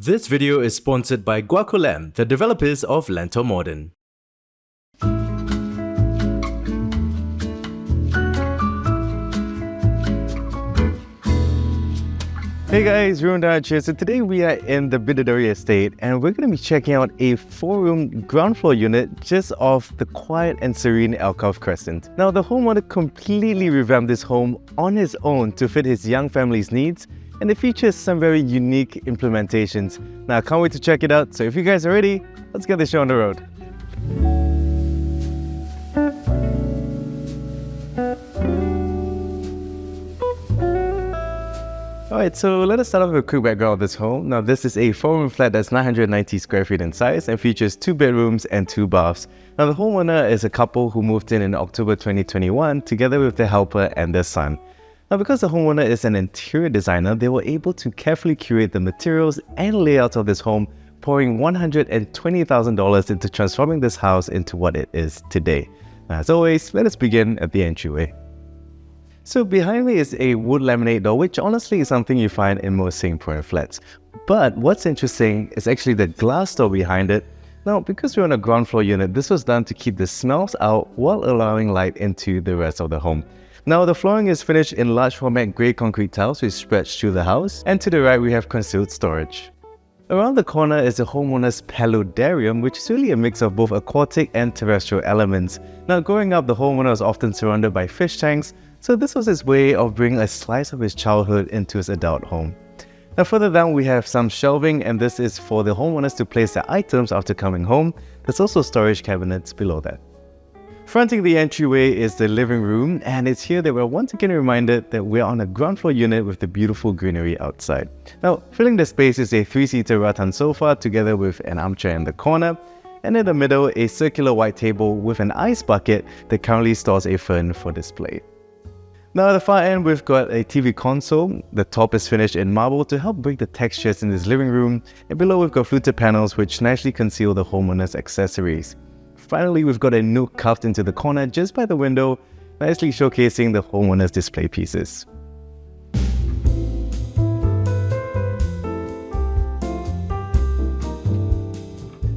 This video is sponsored by Guacolem, the developers of Lento Modern. Hey guys, Ruben here. So today we are in the Bidadari Estate and we're going to be checking out a 4-room ground floor unit just off the quiet and serene Alkaff Crescent. Now the homeowner completely revamped this home on his own to fit his young family's needs, and it features some very unique implementations. Now I can't wait to check it out, so if you guys are ready, let's get the show on the road. Alright, so let us start off with a quick background of this home. Now this is a 4-room flat that's 990 square feet in size and features 2 bedrooms and 2 baths. Now the homeowner is a couple who moved in October 2021 together with their helper and their son. Now because the homeowner is an interior designer, they were able to carefully curate the materials and layouts of this home, pouring $120,000 into transforming this house into what it is today. Now, as always, let us begin at the entryway. So behind me is a wood laminate door, which honestly is something you find in most Singaporean flats. But what's interesting is actually the glass door behind it. Now, because we're on a ground floor unit, this was done to keep the smells out while allowing light into the rest of the home. Now, the flooring is finished in large format grey concrete tiles which stretch through the house, and to the right we have concealed storage. Around the corner is the homeowner's paludarium, which is really a mix of both aquatic and terrestrial elements. Now, growing up, the homeowner was often surrounded by fish tanks, so this was his way of bringing a slice of his childhood into his adult home. Now further down we have some shelving, and this is for the homeowners to place their items after coming home. There's also storage cabinets below that. Fronting the entryway is the living room, and it's here that we're once again reminded that we're on a ground floor unit with the beautiful greenery outside. Now filling the space is a 3-seater rattan sofa together with an armchair in the corner, and in the middle a circular white table with an ice bucket that currently stores a fern for display. Now at the far end we've got a TV console. The top is finished in marble to help break the textures in this living room, and below we've got fluted panels which nicely conceal the homeowner's accessories. Finally, we've got a nook carved into the corner just by the window, nicely showcasing the homeowner's display pieces.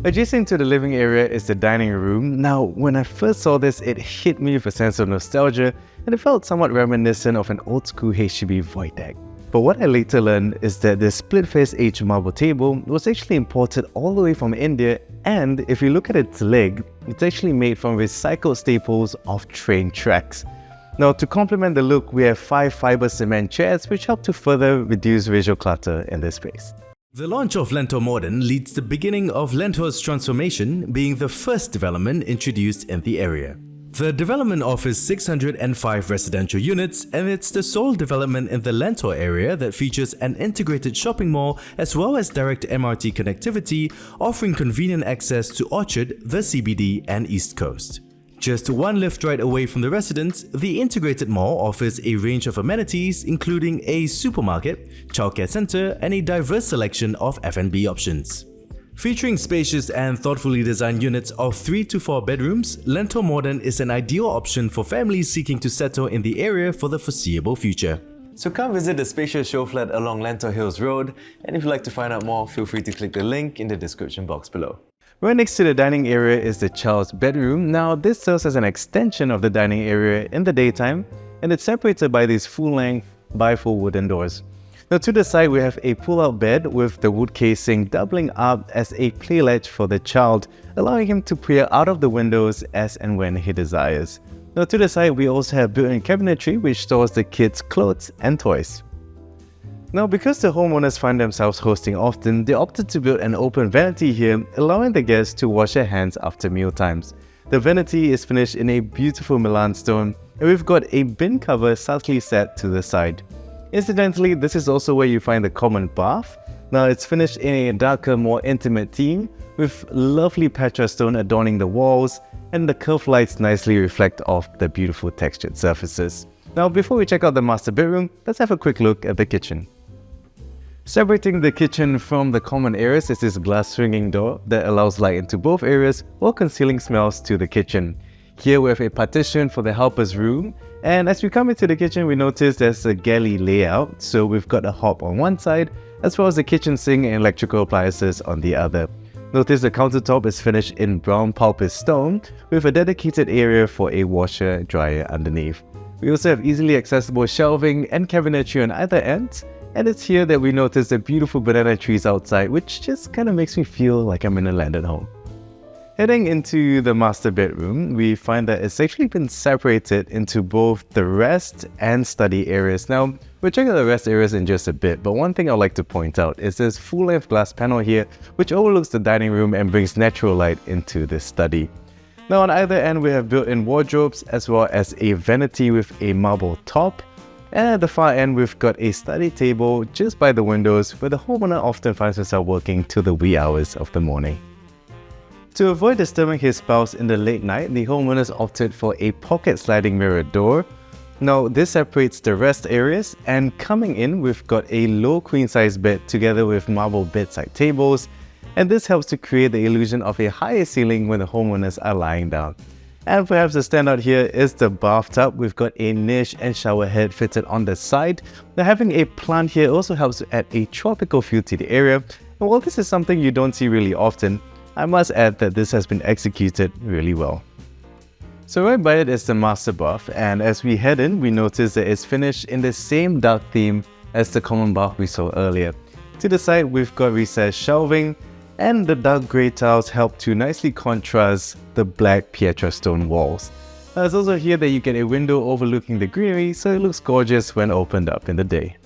Adjacent to the living area is the dining room. Now, when I first saw this, it hit me with a sense of nostalgia, and it felt somewhat reminiscent of an old-school HDB void deck. But what I later learned is that the split-face H marble table was actually imported all the way from India, and if you look at its leg, it's actually made from recycled staples of train tracks. Now, to complement the look, we have 5 fiber cement chairs which help to further reduce visual clutter in this space. The launch of Lento Modern leads the beginning of Lento's transformation, being the first development introduced in the area. The development offers 605 residential units, and it's the sole development in the Lento area that features an integrated shopping mall as well as direct MRT connectivity, offering convenient access to Orchard, the CBD and East Coast. Just one lift ride away from the residence, the integrated mall offers a range of amenities including a supermarket, childcare center, and a diverse selection of F&B options. Featuring spacious and thoughtfully designed units of 3 to 4 bedrooms, Lento Modern is an ideal option for families seeking to settle in the area for the foreseeable future. So come visit the spacious show flat along Lento Hills Road, and if you'd like to find out more, feel free to click the link in the description box below. Right next to the dining area is the child's bedroom. Now this serves as an extension of the dining area in the daytime, and it's separated by these full-length bifold wooden doors. Now to the side we have a pull-out bed with the wood casing doubling up as a play ledge for the child, allowing him to peer out of the windows as and when he desires. Now to the side we also have built-in cabinetry which stores the kids' clothes and toys. Now because the homeowners find themselves hosting often, they opted to build an open vanity here, allowing the guests to wash their hands after meal times. The vanity is finished in a beautiful Milan stone, and we've got a bin cover subtly set to the side. Incidentally, this is also where you find the common bath. Now it's finished in a darker, more intimate theme, with lovely petra stone adorning the walls, and the curved lights nicely reflect off the beautiful textured surfaces. Now before we check out the master bedroom, let's have a quick look at the kitchen. Separating the kitchen from the common areas is this glass swinging door that allows light into both areas while concealing smells to the kitchen. Here we have a partition for the helper's room, and as we come into the kitchen we notice there's a galley layout, so we've got a hob on one side as well as the kitchen sink and electrical appliances on the other. Notice the countertop is finished in brown pulpit stone with a dedicated area for a washer dryer underneath. We also have easily accessible shelving and cabinetry on either end, and it's here that we notice the beautiful banana trees outside, which just kind of makes me feel like I'm in a landed home. Heading into the master bedroom, we find that it's actually been separated into both the rest and study areas. Now, we'll check out the rest areas in just a bit, but one thing I'd like to point out is this full-length glass panel here, which overlooks the dining room and brings natural light into the study. Now, on either end, we have built-in wardrobes as well as a vanity with a marble top. And at the far end, we've got a study table just by the windows where the homeowner often finds himself working till the wee hours of the morning. To avoid disturbing his spouse in the late night, the homeowners opted for a pocket sliding mirror door. Now, this separates the rest areas, and coming in, we've got a low queen-size bed together with marble bedside tables, and this helps to create the illusion of a higher ceiling when the homeowners are lying down. And perhaps the standout here is the bathtub. We've got a niche and shower head fitted on the side. Now, having a plant here also helps to add a tropical feel to the area, and while this is something you don't see really often, I must add that this has been executed really well. So right by it is the master bath, and as we head in, we notice that it's finished in the same dark theme as the common bath we saw earlier. To the side, we've got recessed shelving, and the dark grey tiles help to nicely contrast the black Pietra stone walls. Now, it's also here that you get a window overlooking the greenery, so it looks gorgeous when opened up in the day.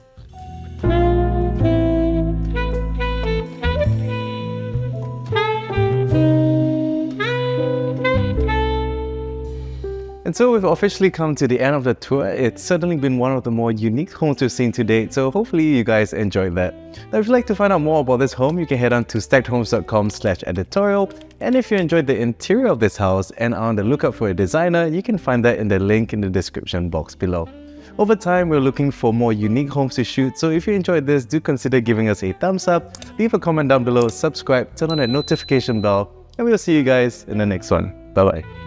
And so we've officially come to the end of the tour. It's certainly been one of the more unique homes we've seen to date, so hopefully you guys enjoyed that. Now, if you'd like to find out more about this home, you can head on to stackedhomes.com/editorial. And if you enjoyed the interior of this house and are on the lookout for a designer, you can find that in the link in the description box below. Over time, we're looking for more unique homes to shoot, so if you enjoyed this, do consider giving us a thumbs up, leave a comment down below, subscribe, turn on that notification bell, and we'll see you guys in the next one. Bye bye.